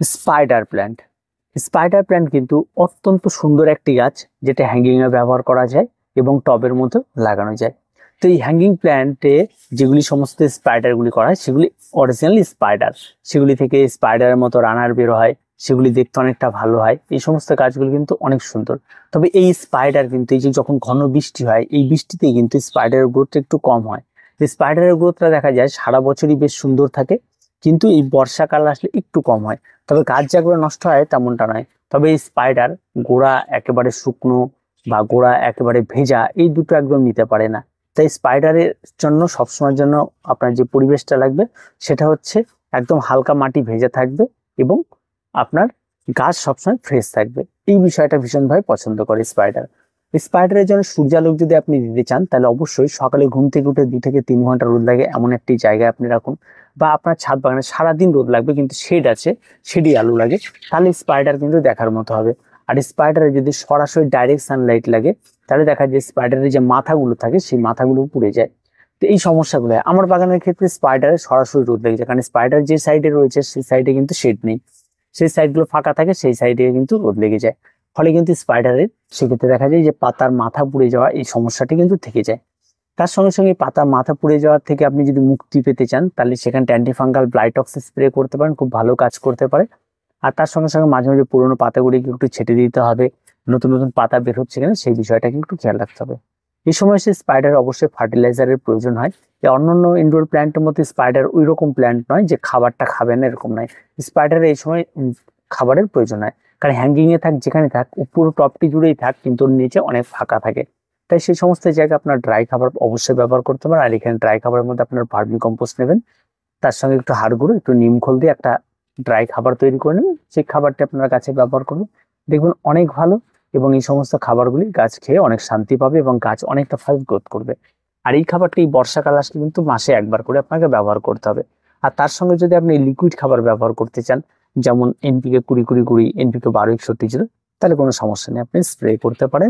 Spider plant. Spider plant কিন্তু অত্যন্ত সুন্দর একটি গাছ, যেটা হ্যাঙ্গিং এ ব্যবহার করা যায় এবং টবের মধ্যে লাগানো যায়। তো এই হ্যাঙ্গিং প্ল্যান্টে যেগুলি সমস্ত স্পাইডার গুলি করা হয় সেগুলি অরিজিনাল স্পাইডার, সেগুলি থেকে স্পাইডারের মতো রানার বের হয়, সেগুলি দেখতে অনেকটা ভালো হয়। এই সমস্ত গাছগুলি কিন্তু অনেক সুন্দর। তবে এই স্পাইডার কিন্তু এই যে যখন ঘন বৃষ্টি হয়, এই বৃষ্টিতে কিন্তু স্পাইডারের গ্রোথটা একটু কম হয়। স্পাইডারের গ্রোথটা দেখা যায় সারা বছরই বেশ সুন্দর থাকে, কিন্তু এই বর্ষাকাল আসলে একটু কম হয়। তবে গাছ যেগুলো নষ্ট হয় তেমনটা নয়। তবে এই স্পাইডার গোড়া একেবারে শুকনো বা গোড়া একেবারে ভেজা, এই দুটো একদম নিতে পারে না। তাই স্পাইডারের জন্য সবসময়ের জন্য আপনার যে পরিবেশটা লাগবে সেটা হচ্ছে একদম হালকা মাটি ভেজা থাকবে এবং আপনার গাছ সবসময় ফ্রেশ থাকবে। এই বিষয়টা ভীষণভাবে পছন্দ করে স্পাইডার। স্পাইডারের জন্য সূর্যালোক যদি আপনি দিতে চান, তাহলে অবশ্যই সকালে ঘুম থেকে উঠে 2 থেকে 3 ঘন্টা রোদ লাগে এমন একটি জায়গায় আপনি রাখুন। বা আপনার ছাদ বাগানে সারাদিন রোদ লাগবে কিন্তু শেড আছে, শেডই আলো লাগে, তাহলে স্পাইডার কিন্তু দেখার মতো হবে। আর স্পাইডারে যদি সরাসরি ডাইরেক্ট সানলাইট লাগে, তাহলে দেখা যায় স্পাইডারের যে মাথাগুলো থাকে সেই মাথাগুলো পুড়ে যায়। তো এই সমস্যাগুলো হয়। আমার বাগানের ক্ষেত্রে স্পাইডারে সরাসরি রোদ লেগে যায়, কারণ স্পাইডার যে সাইডে রয়েছে সেই সাইডে কিন্তু শেড নেই, সেই সাইডগুলো ফাঁকা থাকে, সেই সাইডে কিন্তু রোদ লেগে যায়। ফলে কিন্তু স্পাইডারের সেক্ষেত্রে দেখা যায় যে পাতার মাথা পুড়ে যাওয়া এই সমস্যাটি কিন্তু থেকে যায়। তার সঙ্গে সঙ্গে পাতা মাথা পুড়ে যাওয়ার থেকে আপনি যদি মুক্তি পেতে চান, তাহলে সেখানে অ্যান্টিফাঙ্গাল ব্লাইটক্স স্প্রে করতে পারেন, খুব ভালো কাজ করতে পারে। আর তার সঙ্গে সঙ্গে মাঝে মাঝে পুরোনো পাতাগুলিকে একটু ছেটে দিতে হবে, নতুন নতুন পাতা বের হচ্ছে কিনা সেই বিষয়টাকে একটু খেয়াল রাখতে হবে। এই সময় সে স্পাইডার অবশ্যই ফার্টিলাইজারের প্রয়োজন হয়। এই অন্যান্য ইনডোর প্ল্যান্টের মধ্যে স্পাইডার ওই রকম প্ল্যান্ট নয় যে খাবারটা খাবে না, এরকম নয়। স্পাইডারের এই সময় খাবারের প্রয়োজন হয়, কারণ হ্যাঙ্গিং এ থাক যেখানে থাক, পুরো টপটি জুড়েই থাক কিন্তু ওর নিচে অনেক ফাঁকা থাকে। তাই সেই সমস্ত জায়গায় আপনার ড্রাই খাবার অবশ্যই ব্যবহার করতে পারেন। আর এখানে ড্রাই খাবারের মধ্যে আপনার ভার্মি কম্পোস্ট নেবেন, তার সঙ্গে একটু হাড় গুঁড়ো, একটু নিম খোল দিয়ে একটা ড্রাই খাবার তৈরি করে নেবেন। সেই খাবারটি আপনার গাছে ব্যবহার করবেন, দেখবেন অনেক ভালো। এবং এই সমস্ত খাবারগুলি গাছ খেয়ে অনেক শান্তি পাবে এবং গাছ অনেকটা ফাস্ট গ্রোথ করবে। আর এই খাবারটি বর্ষাকাল আসলে কিন্তু মাসে একবার করে আপনাকে ব্যবহার করতে হবে। আর তার সঙ্গে যদি আপনি লিকুইড খাবার ব্যবহার করতে চান, যেমন এনপিকে 20-20-20, এনপিকে 12-61-0, তাহলে কোনো সমস্যা নেই, আপনি স্প্রে করতে পারেন,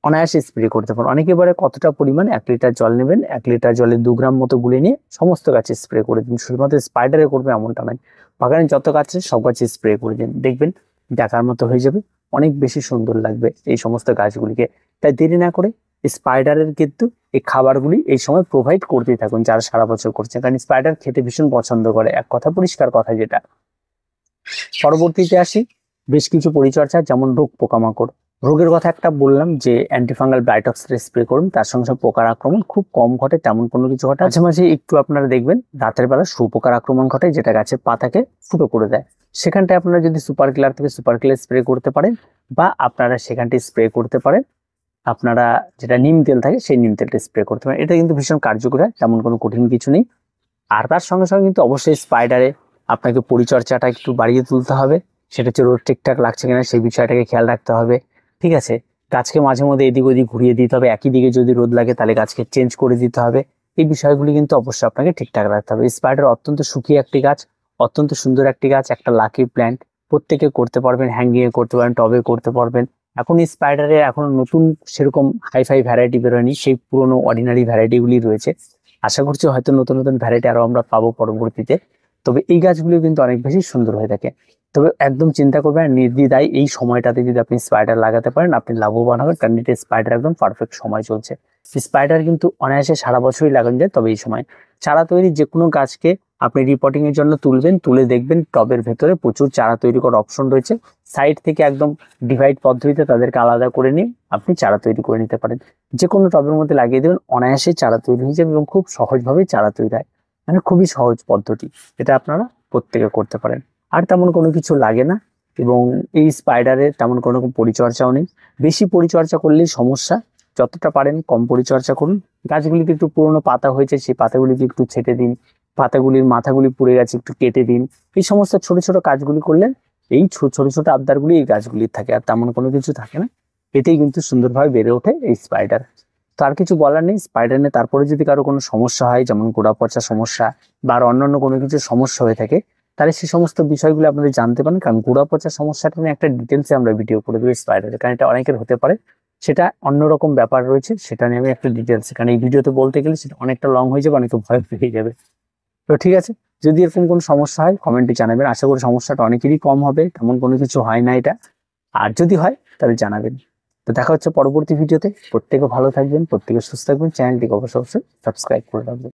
অনায়াসে স্প্রে করতে পারেন। অনেকে বলে কতটা পরিমাণ, 1 লিটার জল নেবেন, 1 লিটার জলে 2 গ্রাম মতো গুলে নিয়ে সমস্ত গাছে স্প্রে করে দিন। শুধুমাত্র স্পাইডারে করবে এমনটা নয়, বাগানে যত গাছ আছে সব গাছে স্প্রে করে দিন, দেখবেন দেখার মতো হয়ে যাবে, অনেক বেশি সুন্দর লাগবে এই সমস্ত গাছগুলিকে। তাই দেরি না করে স্পাইডারের কিন্তু এই খাবারগুলি এই সময় প্রোভাইড করতেই থাকুন যারা সারা বছর করছে, কারণ স্পাইডার খেতে ভীষণ পছন্দ করে, এক কথা পরিষ্কার কথা যেটা। পরবর্তীতে আসি বেশ কিছু পরিচর্যা, যেমন রোগ পোকামাকড়। রোগের কথা একটা বললাম যে অ্যান্টিফাঙ্গাল ব্লাইটক্স স্প্রে করুন, তার সঙ্গে সঙ্গে পোকার আক্রমণ খুব কম ঘটে, তেমন কোনো কিছু ঘটে মাঝে মাঝে একটু আপনারা দেখবেন রাতের বেলা শুঁয়োপোকার আক্রমণ ঘটে, যেটা গাছের পাতাকে ফুটো করে দেয়। সেখানটায় আপনারা যদি সুপার কিলার থেকে সুপার কিলার স্প্রে করতে পারেন, বা আপনারা সেখানটি স্প্রে করতে পারেন আপনারা যেটা নিম তেল থাকে সেই নিম তেলটা স্প্রে করতে পারেন। এটা কিন্তু ভীষণ কার্যকরী হয়, তেমন কোনো কঠিন কিছু নেই। আর তার সঙ্গে সঙ্গে কিন্তু অবশ্যই স্পাইডারে আপনাকে পরিচর্যাটা একটু বাড়িয়ে তুলতে হবে। সেটা হচ্ছে রোদ ঠিকঠাক লাগছে কিনা সেই বিষয়টাকে খেয়াল রাখতে হবে, ঠিক আছে। গাছকে মাঝে মধ্যে এদিক ওদিক ঘুরিয়ে দিতে হবে, একই দিকে যদি রোদ লাগে তাহলে গাছকে চেঞ্জ করে দিতে হবে। এই বিষয়গুলি কিন্তু অবশ্যই আপনাকে ঠিকঠাক রাখতে হবে। স্পাইডার অত্যন্ত সুখী একটি গাছ, অত্যন্ত সুন্দর একটি গাছ, একটা লাকি প্ল্যান্ট। প্রত্যেকে করতে পারবেন, হ্যাঙ্গিং এ করতে পারেন, টবে করতে পারবেন। এখন স্পাইডারে এখন নতুন সেরকম হাইফাই ভ্যারাইটি বেরোয়নি, সেই পুরোনো অর্ডিনারি ভ্যারাইটি গুলি রয়েছে। আশা করছি হয়তো নতুন নতুন ভ্যারাইটি আরো আমরা পাবো পরবর্তীতে। তবে এই গাছগুলো কিন্তু অনেক বেশি সুন্দর হয়ে থাকে। তবে একদম চিন্তা করবেন নির্দ্বিধায় এই সময়টাতে যদি আপনি স্পাইডার লাগাতে পারেন আপনি লাভবান হবেন, কারণ এটা স্পাইডার একদম পারফেক্ট সময় চলছে। স্পাইডার কিন্তু অনায়াসে সারা বছরই লাগানো যায়, তবে এই সময় চারা তৈরি যে কোনো গাছকে আপনি রিপোর্টিং এর জন্য তুলবেন, তুলে দেখবেন টবের ভেতরে প্রচুর চারা তৈরি করার অপশন রয়েছে। সাইড থেকে একদম ডিভাইড পদ্ধতিতে তাদেরকে আলাদা করে নিয়ে আপনি চারা তৈরি করে নিতে পারেন। যে কোনো টবের মধ্যে লাগিয়ে দেবেন, অনায়াসে চারা তৈরি হয়ে যাবে এবং খুব সহজভাবে চারা তৈরি হয়। মানে খুবই সহজ পদ্ধতি, এটা আপনারা প্রত্যেকে করতে পারেন। আর তেমন কোনো কিছু লাগে না। এবং এই স্পাইডারের তেমন কোনো পরিচর্যাও নেই, বেশি পরিচর্যা করলেই সমস্যা। যতটা পারেন কম পরিচর্যা করুন। গাছগুলিতে একটু পুরোনো পাতা হয়েছে সেই পাতাগুলিকে একটু ছেটে দিন, পাতাগুলির মাথাগুলি পুড়ে গেছে একটু কেটে দিন। এই সমস্ত ছোট ছোট কাজগুলি করলেন, এই ছোট ছোট আবদারগুলি এই গাছগুলির থাকে, আর তেমন কোনো কিছু থাকে না। এতেই কিন্তু সুন্দরভাবে বেড়ে ওঠে এই স্পাইডার। তার কিছু বলার নেই স্পাইডার নিয়ে। তারপরে যদি কারো কোনো সমস্যা হয়, যেমন গোড়া পচা সমস্যা বা আর অন্যান্য কোনো কিছু সমস্যা হয়ে থাকে, তাহলে সেই সমস্ত বিষয়গুলো আপনাদের জানতে পারেন, কারণ গোড়া পচা সমস্যাটা নিয়ে একটা ডিটেলসে আমরা ভিডিও করে দেবো স্পাইডারের, কারণ এটা অনেকের হতে পারে, সেটা অন্যরকম ব্যাপার রয়েছে, সেটা নিয়ে আমি একটা ডিটেলস, কারণ এই ভিডিওতে বলতে গেলে সেটা অনেকটা লং হয়ে যাবে, অনেকে ভয় পেয়ে যাবে। তো ঠিক আছে, যদি এরকম কোনো সমস্যা হয় কমেন্টে জানাবেন। আশা করি সমস্যাটা অনেকেরই কম হবে, তেমন কোনো কিছু হয় না এটা। আর যদি হয় তাহলে জানাবেন। তো দেখা হচ্ছে পরবর্তী ভিডিওতে। প্রত্যেকে ভালো থাকবেন, প্রত্যেকে সুস্থ থাকবেন, চ্যানেলটিকে অবশ্যই সাবস্ক্রাইব করে রাখবেন।